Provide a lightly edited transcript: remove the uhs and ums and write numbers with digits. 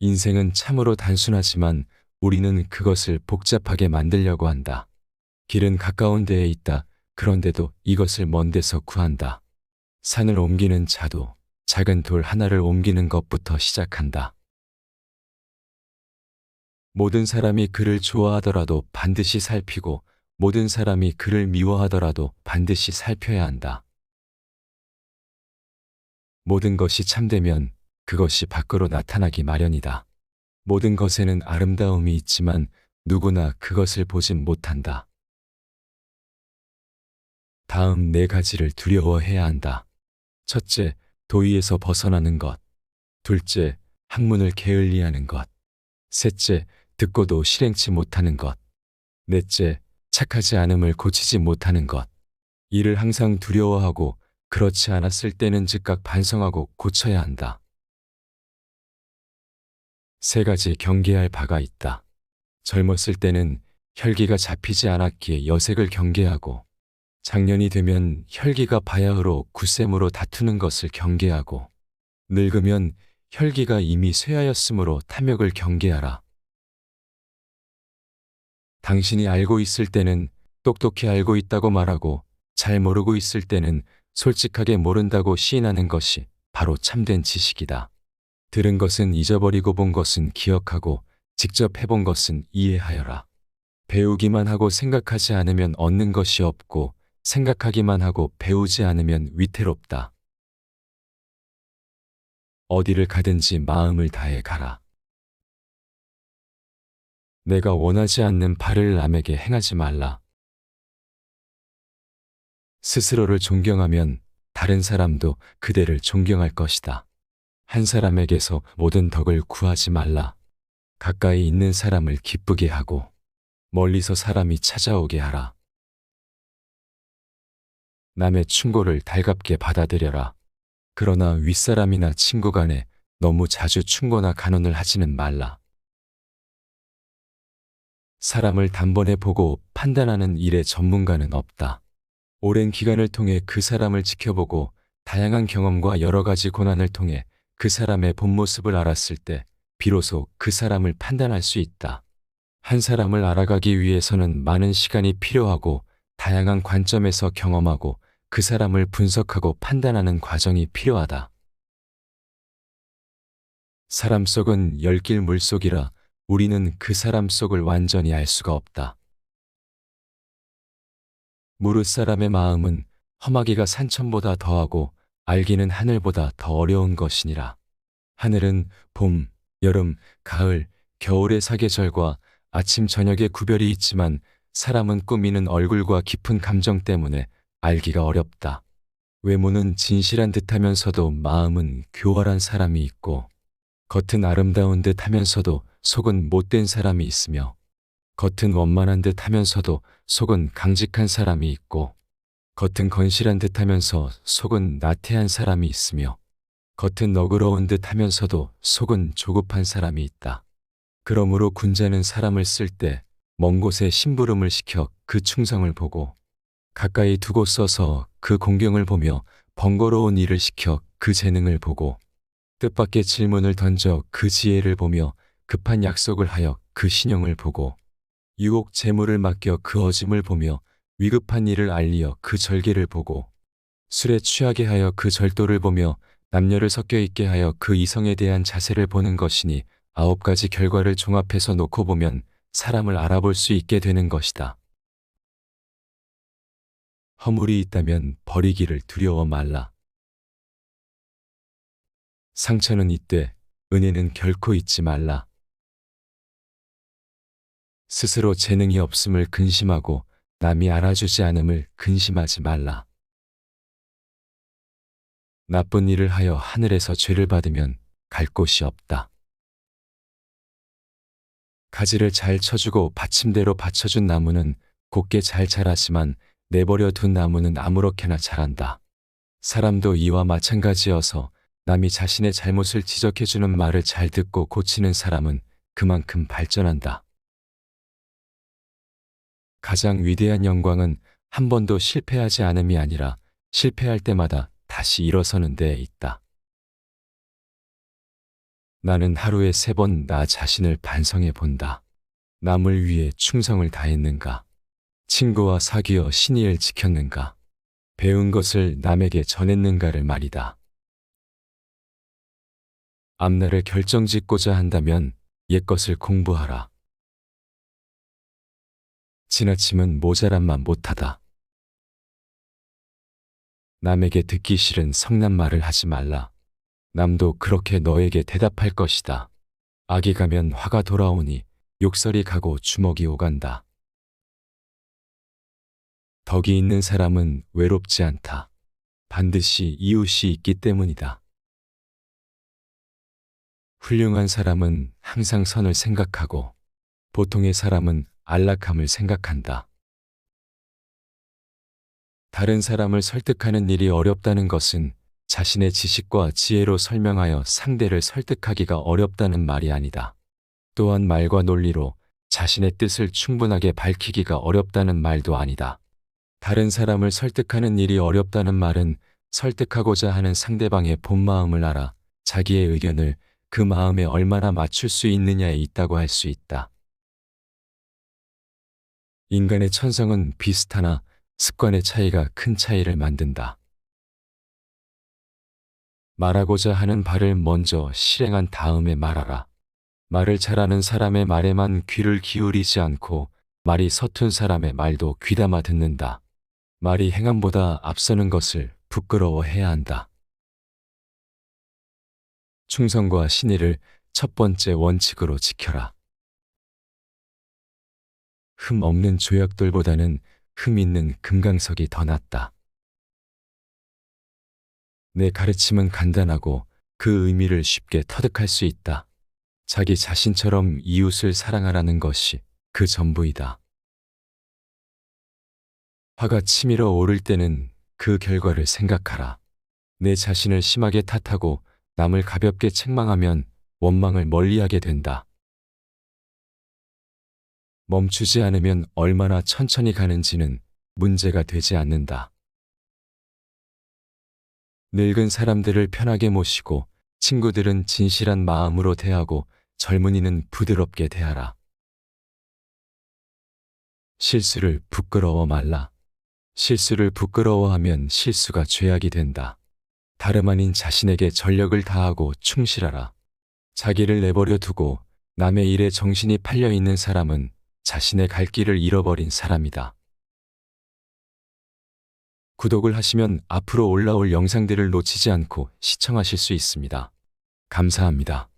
인생은 참으로 단순하지만 우리는 그것을 복잡하게 만들려고 한다. 길은 가까운 데에 있다. 그런데도 이것을 먼 데서 구한다. 산을 옮기는 자도 작은 돌 하나를 옮기는 것부터 시작한다. 모든 사람이 그를 좋아하더라도 반드시 살피고 모든 사람이 그를 미워하더라도 반드시 살펴야 한다. 모든 것이 참되면 그것이 밖으로 나타나기 마련이다. 모든 것에는 아름다움이 있지만 누구나 그것을 보진 못한다. 다음 네 가지를 두려워해야 한다. 첫째, 도의에서 벗어나는 것. 둘째, 학문을 게을리하는 것. 셋째, 듣고도 실행치 못하는 것. 넷째, 착하지 않음을 고치지 못하는 것. 이를 항상 두려워하고 그렇지 않았을 때는 즉각 반성하고 고쳐야 한다. 세 가지 경계할 바가 있다. 젊었을 때는 혈기가 잡히지 않았기에 여색을 경계하고, 장년이 되면 혈기가 바야흐로 굳셈으로 다투는 것을 경계하고, 늙으면 혈기가 이미 쇠하였으므로 탐욕을 경계하라. 당신이 알고 있을 때는 똑똑히 알고 있다고 말하고 잘 모르고 있을 때는 솔직하게 모른다고 시인하는 것이 바로 참된 지식이다. 들은 것은 잊어버리고 본 것은 기억하고 직접 해본 것은 이해하여라. 배우기만 하고 생각하지 않으면 얻는 것이 없고 생각하기만 하고 배우지 않으면 위태롭다. 어디를 가든지 마음을 다해 가라. 내가 원하지 않는 바를 남에게 행하지 말라. 스스로를 존경하면 다른 사람도 그대를 존경할 것이다. 한 사람에게서 모든 덕을 구하지 말라. 가까이 있는 사람을 기쁘게 하고 멀리서 사람이 찾아오게 하라. 남의 충고를 달갑게 받아들여라. 그러나 윗사람이나 친구 간에 너무 자주 충고나 간언을 하지는 말라. 사람을 단번에 보고 판단하는 일에 전문가는 없다. 오랜 기간을 통해 그 사람을 지켜보고 다양한 경험과 여러 가지 고난을 통해 그 사람의 본 모습을 알았을 때 비로소 그 사람을 판단할 수 있다. 한 사람을 알아가기 위해서는 많은 시간이 필요하고 다양한 관점에서 경험하고 그 사람을 분석하고 판단하는 과정이 필요하다. 사람 속은 열길 물속이라 우리는 그 사람 속을 완전히 알 수가 없다. 무릇 사람의 마음은 험하기가 산천보다 더하고 알기는 하늘보다 더 어려운 것이니라. 하늘은 봄, 여름, 가을, 겨울의 사계절과 아침 저녁의 구별이 있지만 사람은 꾸미는 얼굴과 깊은 감정 때문에 알기가 어렵다. 외모는 진실한 듯하면서도 마음은 교활한 사람이 있고 겉은 아름다운 듯하면서도 속은 못된 사람이 있으며 겉은 원만한 듯하면서도 속은 강직한 사람이 있고 겉은 건실한 듯하면서 속은 나태한 사람이 있으며 겉은 너그러운 듯하면서도 속은 조급한 사람이 있다. 그러므로 군자는 사람을 쓸 때 먼 곳에 심부름을 시켜 그 충성을 보고 가까이 두고 써서 그 공경을 보며 번거로운 일을 시켜 그 재능을 보고 뜻밖의 질문을 던져 그 지혜를 보며 급한 약속을 하여 그 신용을 보고 유혹 재물을 맡겨 그 어짐을 보며 위급한 일을 알리어 그 절개를 보고 술에 취하게 하여 그 절도를 보며 남녀를 섞여 있게 하여 그 이성에 대한 자세를 보는 것이니 9가지 결과를 종합해서 놓고 보면 사람을 알아볼 수 있게 되는 것이다. 허물이 있다면 버리기를 두려워 말라. 상처는 있되 은혜는 결코 잊지 말라. 스스로 재능이 없음을 근심하고 남이 알아주지 않음을 근심하지 말라. 나쁜 일을 하여 하늘에서 죄를 받으면 갈 곳이 없다. 가지를 잘 쳐주고 받침대로 받쳐준 나무는 곱게 잘 자라지만 내버려 둔 나무는 아무렇게나 자란다. 사람도 이와 마찬가지여서 남이 자신의 잘못을 지적해주는 말을 잘 듣고 고치는 사람은 그만큼 발전한다. 가장 위대한 영광은 한 번도 실패하지 않음이 아니라 실패할 때마다 다시 일어서는 데에 있다. 나는 하루에 3번 나 자신을 반성해 본다. 남을 위해 충성을 다했는가? 친구와 사귀어 신의를 지켰는가? 배운 것을 남에게 전했는가를 말이다. 앞날을 결정짓고자 한다면 옛것을 공부하라. 지나침은 모자란만 못하다. 남에게 듣기 싫은 성난 말을 하지 말라. 남도 그렇게 너에게 대답할 것이다. 악이 가면 화가 돌아오니 욕설이 가고 주먹이 오간다. 덕이 있는 사람은 외롭지 않다. 반드시 이웃이 있기 때문이다. 훌륭한 사람은 항상 선을 생각하고 보통의 사람은 안락함을 생각한다. 다른 사람을 설득하는 일이 어렵다는 것은 자신의 지식과 지혜로 설명하여 상대를 설득하기가 어렵다는 말이 아니다. 또한 말과 논리로 자신의 뜻을 충분하게 밝히기가 어렵다는 말도 아니다. 다른 사람을 설득하는 일이 어렵다는 말은 설득하고자 하는 상대방의 본 마음을 알아 자기의 의견을 그 마음에 얼마나 맞출 수 있느냐에 있다고 할 수 있다. 인간의 천성은 비슷하나 습관의 차이가 큰 차이를 만든다. 말하고자 하는 바를 먼저 실행한 다음에 말하라. 말을 잘하는 사람의 말에만 귀를 기울이지 않고 말이 서툰 사람의 말도 귀담아 듣는다. 말이 행함보다 앞서는 것을 부끄러워해야 한다. 충성과 신의를 첫 번째 원칙으로 지켜라. 흠 없는 조약돌보다는 흠 있는 금강석이 더 낫다. 내 가르침은 간단하고 그 의미를 쉽게 터득할 수 있다. 자기 자신처럼 이웃을 사랑하라는 것이 그 전부이다. 화가 치밀어 오를 때는 그 결과를 생각하라. 내 자신을 심하게 탓하고 남을 가볍게 책망하면 원망을 멀리하게 된다. 멈추지 않으면 얼마나 천천히 가는지는 문제가 되지 않는다. 늙은 사람들을 편하게 모시고 친구들은 진실한 마음으로 대하고 젊은이는 부드럽게 대하라. 실수를 부끄러워 말라. 실수를 부끄러워하면 실수가 죄악이 된다. 다름 아닌 자신에게 전력을 다하고 충실하라. 자기를 내버려 두고 남의 일에 정신이 팔려 있는 사람은 자신의 갈 길을 잃어버린 사람이다. 구독을 하시면 앞으로 올라올 영상들을 놓치지 않고 시청하실 수 있습니다. 감사합니다.